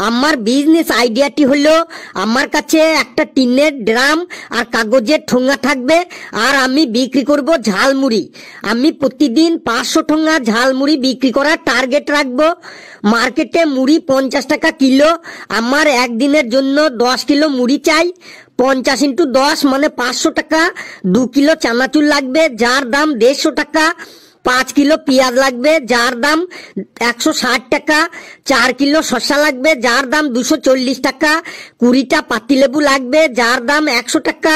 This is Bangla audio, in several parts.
আমার বিজনেস আইডিয়াটি হলো আমার কাছে একটা টিনের ড্রাম আর কাগজের ঠোঙা থাকবে আর আমি বিক্রি করব ঝালমুড়ি। আমি প্রতিদিন 500 ঠোঙা ঝালমুড়ি বিক্রি করার টার্গেট রাখবো। মার্কেটে মুড়ি 50 টাকা কিলো, আমার একদিনের জন্য 10 কিলো মুড়ি চাই। 50 × 10 মানে 500 টাকা। 2 কিলো চানাচুর লাগবে যার দাম 150 টাকা। 5 কিলো পেঁয়াজ লাগবে যার দাম 160 টাকা। 4 কিলো শসা লাগবে যার দাম 240 টাকা। 20টা পাতিলেবু লাগবে যার দাম 100 টাকা।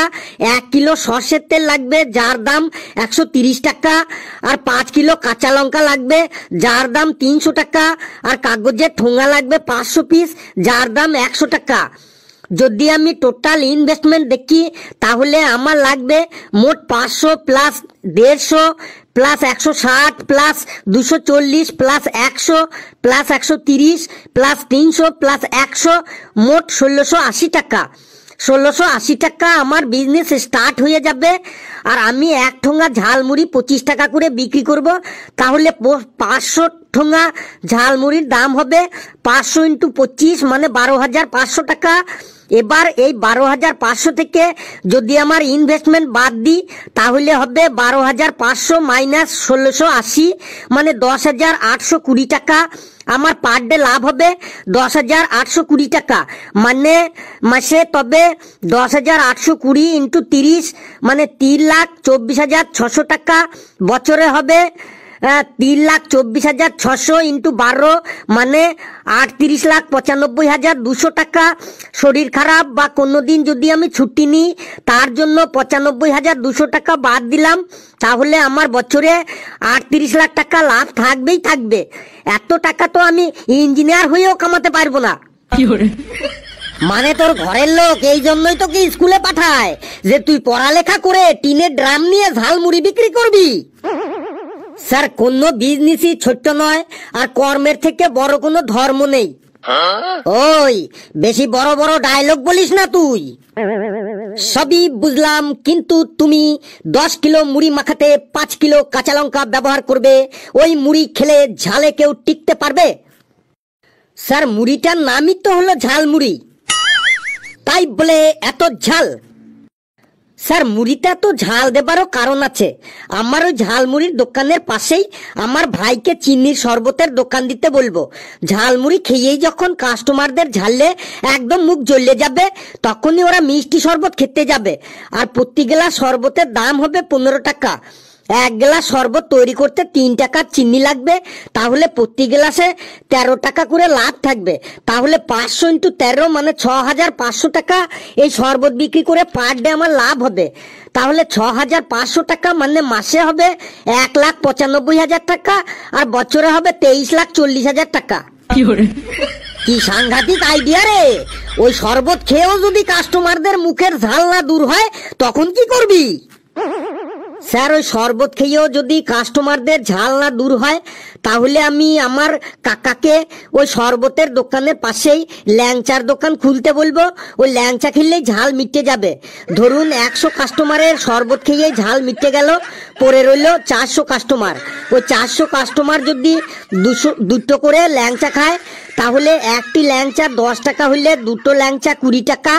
1 কিলো সরষের তেল লাগবে যার দাম 130 টাকা। আর 5 কিলো কাঁচা লঙ্কা লাগবে যার দাম 300 টাকা। আর কাগজের ঠোঙা লাগবে 500 পিস যার দাম 100 টাকা। যদি আমি টোটাল ইনভেস্টমেন্ট দেখি তাহলে আমার লাগবে মোট 500 plus 150 plus 160 plus 240 plus 100 plus 130 plus 300 plus 100 মোট 1680 টাকা। 1680 টাকা আমার বিজনেস স্টার্ট হয়ে যাবে। আর আমি এক ঠোঙা ঝালমুড়ি 25 টাকা করে বিক্রি করব। তাহলে 500 ঠোঙা ঝালমুড়ির দাম হবে 500 × 25 মানে 12,500 টাকা। এবার এই 12,500 থেকে যদি আমার ইনভেস্টমেন্ট বাদ দিই তাহলে হবে 12,500 মাইনাস 1680 মানে 10,820 টাকা। আমার পার ডে লাভ হবে 10,820 টাকা মানে মাসে। তবে 10,820 × 30 মানে 3,24,600 টাকা। বছরে হবে 3,24,600 × 12 মানে 38,95,200 টাকা। শরীর খারাপ বা কোনো দিন যদি আমি ছুটি নিই তার জন্য 95,200 টাকা বাদ দিলাম, তাহলে আমার বছরে 38 লাখ টাকা লাভ থাকবেই থাকবে। এত টাকা তো আমি ইঞ্জিনিয়ার হয়েও কামাতে পারবো না। মানে তোর ঘরের লোক এই জন্যই তোকে স্কুলে পাঠায় যে তুই পড়ালেখা করে টিনের ড্রাম নিয়ে ঝালমুড়ি বিক্রি করবি। স্যার, কোনো বিজনেসই ছোট্ট নয়, আর কর্মের থেকে বড় কোনো ধর্ম নেই। ওই বেশি বড় বড় ডায়লগ বলিস না তুই। সবই বুঝলাম, কিন্তু তুমি 10 কিলো মুড়ি মাখাতে 5 কিলো কাঁচা লঙ্কা ব্যবহার করবে। ওই মুড়ি খেলে ঝালে কেউ টিকতে পারবে? স্যার, মুড়িটার নামই তো হলো ঝালমুড়ি, তাই বলে এত ঝাল? স্যার, মুড়িটা তো ঝাল দেবারও কারণ আছে। আমার ওই ঝালমুড়ির দোকানের পাশেই আমার ভাইকে চিনির শরবতের দোকান দিতে বলবো। ঝালমুড়ি খেয়েই যখন কাস্টমারদের ঝাললে একদম মুখ জ্বলে যাবে তখনই ওরা মিষ্টি শরবত খেতে যাবে। আর প্রতি গ্লাস শরবতের দাম হবে 15 টাকা। 1 গ্লাস শরবত তৈরি করতে 3 টাকার চিনি লাগবে, তাহলে প্রতি গ্লাসে 13 টাকা করে লাভ থাকবে। তাহলে 500 × 13 মানে 6,500 টাকা এই শরবত বিক্রি করে পার ডে আমার লাভ হবে। তাহলে 6,500 টাকা মানে মাসে হবে 1,95,000 টাকা, আর বছরে হবে 23,40,000 টাকা। কি সাংঘাতিক আইডিয়া রে! ওই শরবত খেয়েও যদি কাস্টমারদের মুখের ঝাল না দূর হয় তখন কি করবি? স্যার, ওই শরবত খেয়েও যদি কাস্টমারদের ঝাল না দূর হয় তাহলে আমি আমার কাকাকে ওই শরবতের দোকানের পাশেই ল্যাংচার দোকান খুলতে বলবো। ওই ল্যাংচা খেলেই ঝাল মিটে যাবে। ধরুন 100 কাস্টমারের শরবত খেয়েই ঝাল মিটে গেল, পরে রইল 400 কাস্টমার। ওই 400 কাস্টমার যদি 2টো করে ল্যাংচা খায় তাহলে একটি ল্যাংচা 10 টাকা হলে 2টো ল্যাংচা 20 টাকা।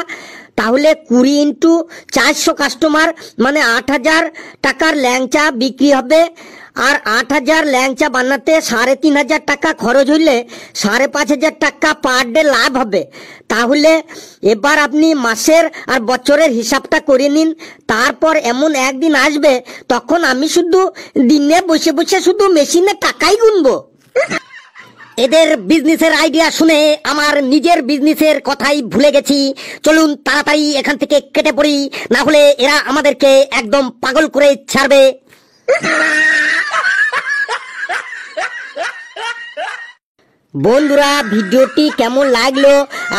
তাহলে 20 × 400 কাস্টমার মানে 8,000 টাকার ল্যাংচা বিক্রি হবে। আর 8,000 ল্যাংচা বানাতে 3,500 টাকা খরচ হইলে 5,500 টাকা পার ডে লাভ হবে। তাহলে এবার আপনি মাসের আর বছরের হিসাবটা করে নিন। তারপর এমন একদিন আসবে তখন আমি শুধু দিনে বসে বসে শুধু মেশিনে টাকাই গুনবো। এদের বিজনেসের আইডিয়া শুনে আমার নিজের বিজনেসের কথাই ভুলে গেছি। চলুন তাড়াতাড়ি এখান থেকে কেটে পড়ি, না হলে এরা আমাদেরকে একদম পাগল করে ছাড়বে। বন্ধুরা, ভিডিওটি কেমন লাগলো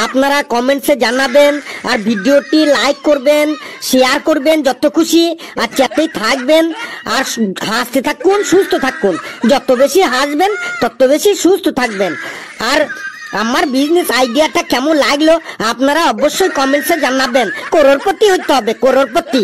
আপনারা কমেন্টসে জানাবেন। আর ভিডিওটি লাইক করবেন, শেয়ার করবেন যত খুশি, আর চ্যাটেই থাকবেন। আর হাসতে থাকুন, সুস্থ থাকুন। যত বেশি হাসবেন তত বেশি সুস্থ থাকবেন। আর আমার বিজনেস আইডিয়াটা কেমন লাগলো আপনারা অবশ্যই কমেন্টসে জানাবেন। করোড়পতি হতে হবে, করোড়পতি।